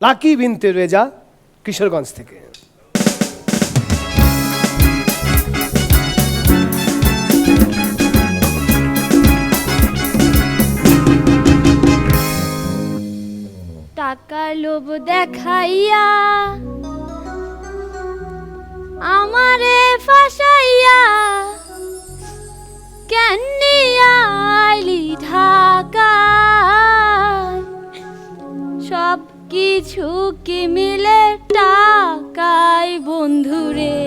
Lucky বিনতে রেজা, কিশোরগঞ্জ থেকে। টাকার লোভ দেখাইয়া আমারে ফাঁসাইয়া কেন নিয়া আইলি ঢাকায়, সব কিছু কি মিলে টাকায় বন্ধুরে,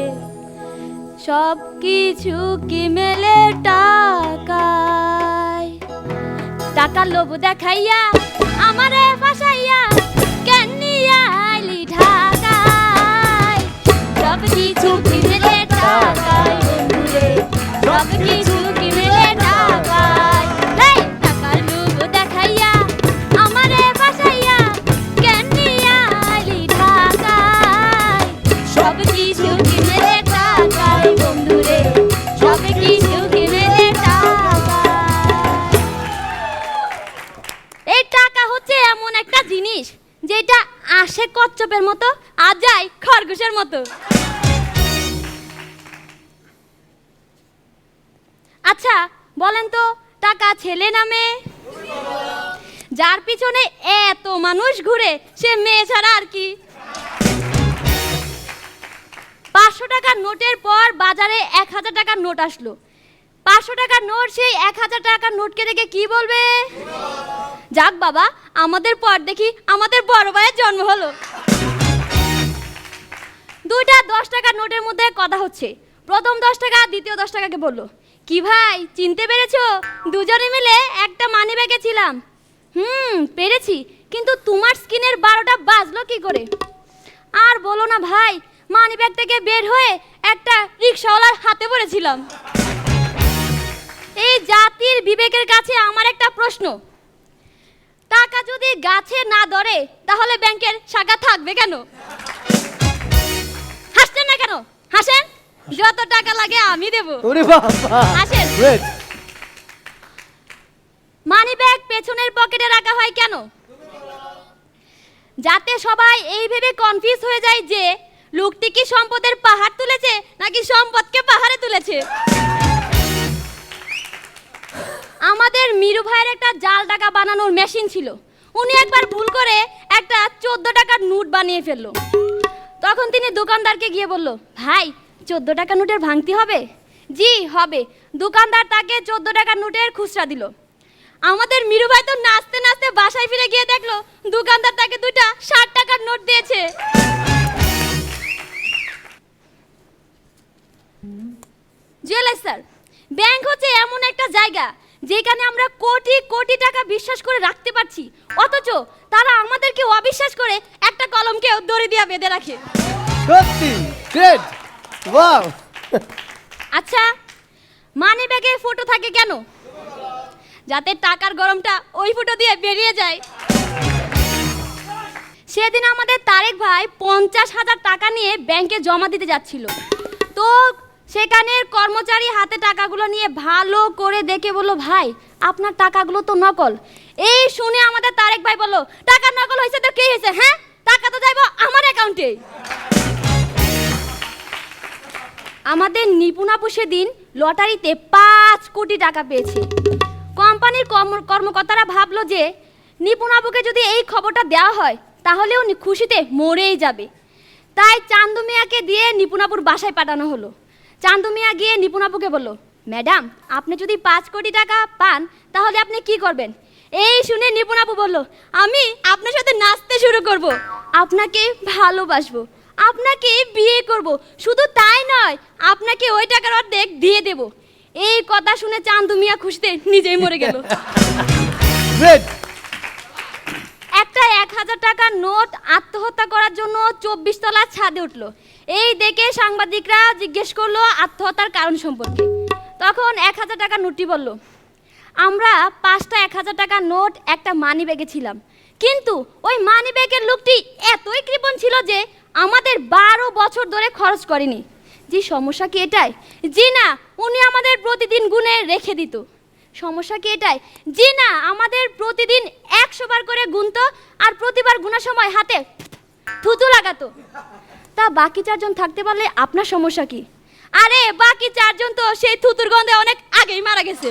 সব কিছু কি মেলে টাকায়। টাকার লোভ দেখাইয়া আমারে ফাঁসাইয়া কেন নিয়া আইলি ঢাকায়, সব কিছু কি মেলে টাকায় বন্ধুরে, সব কিছু কি মেলে টাকায়। এই টাকার লোভ দেখাইয়া আমারে ফাঁসাইয়া কেন নিয়া আইলি ঢাকায়, সব কিছু কি মেলে টাকায় বন্ধুরে, সব কিছু কি মেলে টাকায়। এই টাকা হচ্ছে এমন একটা জিনিস যেটা আসে কচ্ছপের মতো আর যায় খরগোশের মতো। আচ্ছা বলেন তো, টাকা ছেলে না মেয়ে? যার পিছনে এত মানুষ ঘুরে সে মেয়ে ছাড়া আর কি। 500 টাকার নোটের পর বাজারে 1000 টাকার নোট আসলো। 500 টাকার নোট সেই 1000 টাকার নোটকে দেখে কি বলবে? যাক বাবা, আমাদের পর দেখি আমাদের বড় ভাইয়ের জন্ম হলো। দুইটা 10 টাকার নোটের মধ্যে কথা হচ্ছে। প্রথম 10 টাকা দ্বিতীয় 10 টাকাকে বলল, কি ভাই চিনতে পেরেছো? দুজনে মিলে একটা মানি ব্যাগে ছিলাম। পেরেছি, কিন্তু তোমার স্কিনের 12টা বাজলো কি করে? আর বলো না ভাই, মানি ব্যাগ থেকে বের হয়ে একটা রিকশাওয়ালার হাতে পড়েছিলাম। এই জাতির বিবেকের কাছে আমার একটা প্রশ্ন, টাকা যদি গাছে না ধরে তাহলে ব্যাংকের শাখা থাকবে কেন? হাসছেন না কেন? হাসেন, যত টাকা লাগে আমি দেব। ওরে বাবা, হাসেন। মানি ব্যাগ পেছনের পকেটে রাখা হয় কেন? যাতে সবাই এই ভেবে কনফিউজ হয়ে যায় যে লোকটি কি সম্পদের পাহাড় তুলেছে নাকি সম্পদকে পাহাড়ে তুলেছে। আমাদের মিরু ভাইয়ের একটা জাল টাকা বানানোর মেশিন ছিল। উনি একবার ভুল করে একটা 14 টাকার নোট বানিয়ে ফেললো। তখন তিনি দোকানদারকে গিয়ে বলল, ভাই 14 টাকার নোটের ভাঙতি হবে? জি হবে। দোকানদার তাকে 14 টাকার নোটের খুচরা দিল। আমাদের মিরু ভাই তো নাচতে নাচতে বাসায় ফিরে গিয়ে দেখলো দোকানদার তাকে দুইটা 60 টাকার নোট দিয়েছে। জুয়েলার্স স্যার, ব্যাংক হচ্ছে এমন একটা জায়গা যেখানে আমরা কোটি কোটি টাকা বিশ্বাস করে রাখতে পারছি, অথচ তারা আমাদেরকে অবিশ্বাস করে একটা কলমকে দড়ি দিয়ে বেঁধে রাখে। সত্যি গ্রেট, ওয়াও। আচ্ছা, মানি ব্যাগে ফটো থাকে কেন? যাতে টাকার গরমটা ওই ফুটো দিয়ে বেরিয়ে যায়। সেদিন আমাদের তারেক ভাই 50,000 টাকা নিয়ে ব্যাংকে জমা দিতে যাচ্ছিল। তো সেখানের কর্মচারী হাতে টাকাগুলো নিয়ে ভালো করে দেখে বলল, ভাই আপনার টাকাগুলো তো নকল। এই শুনে আমাদের তারেক ভাই বলল, টাকা নকল হয়েছে তো কি হয়েছে? হ্যাঁ, টাকা তো যাইবো আমার অ্যাকাউন্টে। আমাদের নিপুণ আপু সেদিন লটারিতে 5 কোটি টাকা পেয়েছে। কোম্পানির কর্মকর্তারা ভাবলো যে নিপুণ আপুকে যদি এই খবরটা দেওয়া হয় তাহলে উনি খুশিতে মরেই যাবে। তাই চান্দু মিয়াকে দিয়ে নিপুণ আপুর বাসায় পাঠানো হলো। চান্দু মিয়া গিয়ে নিপুণ আপুকে বলল, ম্যাডাম আপনি যদি 5 কোটি টাকা পান তাহলে আপনি কি করবেন? এই শুনে নিপুণ আপু বলল, আমি আপনার সাথে নাচতে শুরু করব, আপনাকে ভালোবাসবো, আপনাকে বিয়ে করব, শুধু তাই নয় আপনাকে ওই টাকার অর্ধেক দিয়ে দেব। এই কথা শুনে চান্দু মিয়া খুশিতে নিজেই মরে গেল। একটা 1000 টাকার নোট আত্মহত্যা করার জন্য 24 তলার ছাদে উঠলো। এই দেখে সাংবাদিকরা জিজ্ঞেস করলো আত্মহত্যার কারণ সম্পর্কে। তখন 1000 টাকার নোটটি বলল, আমরা 5টা 1000 টাকার নোট একটা মানি ব্যাগে ছিলাম, কিন্তু ওই মানি ব্যাগের লোকটি এতই কৃপণ ছিল যে আমাদের 12 বছর ধরে খরচ করেনি। জি সমস্যা কি এটাই? জি না, উনি আমাদের প্রতিদিন গুনে রেখে দিত। সমস্যা কি এটাই? জি না, আমাদের প্রতিদিন 100 বার করে গুনতো আর প্রতিবার গুনার সময় হাতে থুতু লাগাতো। তা বাকি 4 জন থাকতে পারলে আপনার সমস্যা কি? আরে বাকি 4 জন তো সেই থুতুর গন্ধে অনেক আগেই মারা গেছে।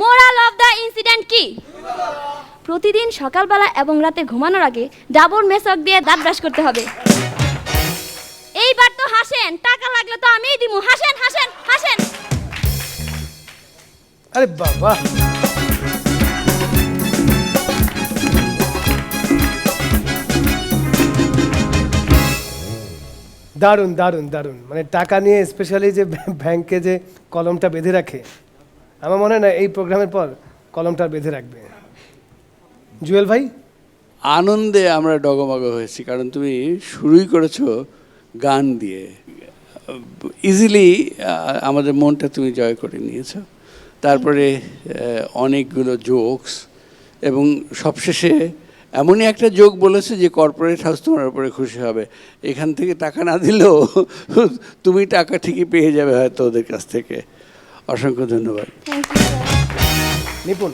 মোরাল অফ দ্য ইনসিডেন্ট কি? প্রতিদিন সকালবেলা এবং রাতে ঘুমানোর আগে ডাবল মেসক দিয়ে দাঁত ব্রাশ করতে হবে। এইবার তো হাসেন, টাকা লাগলে তো আমিই দিমু। হাসেন হাসেন হাসেন। আরে বাবা, দারুণ দারুণ দারুণ। মানে টাকা নিয়ে স্পেশালি যে ব্যাংকে যে কলমটা বেঁধে রাখে, আমার মনে হয় না এই প্রোগ্রামের পর কলমটা বেঁধে রাখবে। জুয়েল ভাই? আনন্দে আমরা ডগমগ হয়েছি, কারণ তুমি শুরুই করেছো গান দিয়ে। ইজিলি আমাদের মনটা তুমি জয় করে নিয়েছো। তারপরে অনেকগুলো জোকস, এবং সবশেষে এমনই একটা জোক বলেছে যে কর্পোরেট হাউস তোমার উপরে খুশি হবে। এখান থেকে টাকা না দিলেও তুমি টাকা ঠিকই পেয়ে যাবে হয়তো ওদের কাছ থেকে। অসংখ্য ধন্যবাদ। নিপুণ?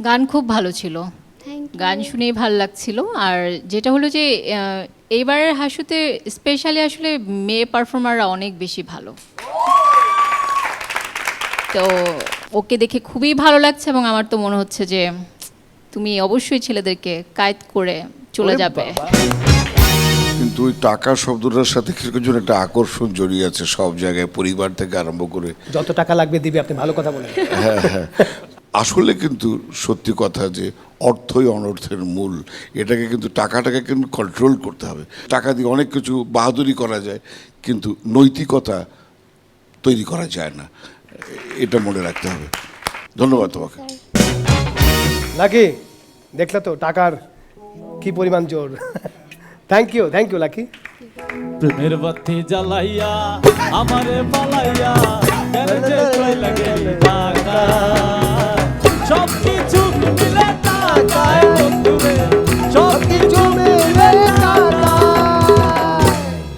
গান খুব ভালো ছিল, গান শুনেই ভালো লাগছিল। আর যেটা হলো যে এইবারের হাসুতে স্পেশালি আসলে মেয়ে পারফর্মাররা অনেক বেশি ভালো, তো ওকে দেখে খুবই ভালো লাগছে। এবং আমার তো মনে হচ্ছে যে তুমি অবশ্যই ছেলেদেরকে কায়েদ করে চলে যাবে। কিন্তু ওই টাকা শব্দটার সাথে কিছু যেন একটা আকর্ষণ জড়িয়ে আছে সব জায়গায়, পরিবার থেকে আরম্ভ করে। যত টাকা লাগবে দিবে, আপনি ভালো কথা বলেন। হ্যাঁ হ্যাঁ, আসলে কিন্তু সত্যি কথা যে অর্থই অনর্থের মূল। এটাকে কিন্তু টাকাটাকে কিন্তু কন্ট্রোল করতে হবে। টাকা দিয়ে অনেক কিছু বাহাদুরি করা যায়, কিন্তু নৈতিকতা তৈরি করা যায় না, এটা মনে রাখতে হবে। ধন্যবাদ তোমাকে। লাকি, দেখলে তো টাকার কি পরিমাণ জোর। Thank you Lucky. প্রেমের বাতি জ্বালাইয়া আমারে পালাইয়া কেন যে চইলা গেলি ঢাকা, সব কিছু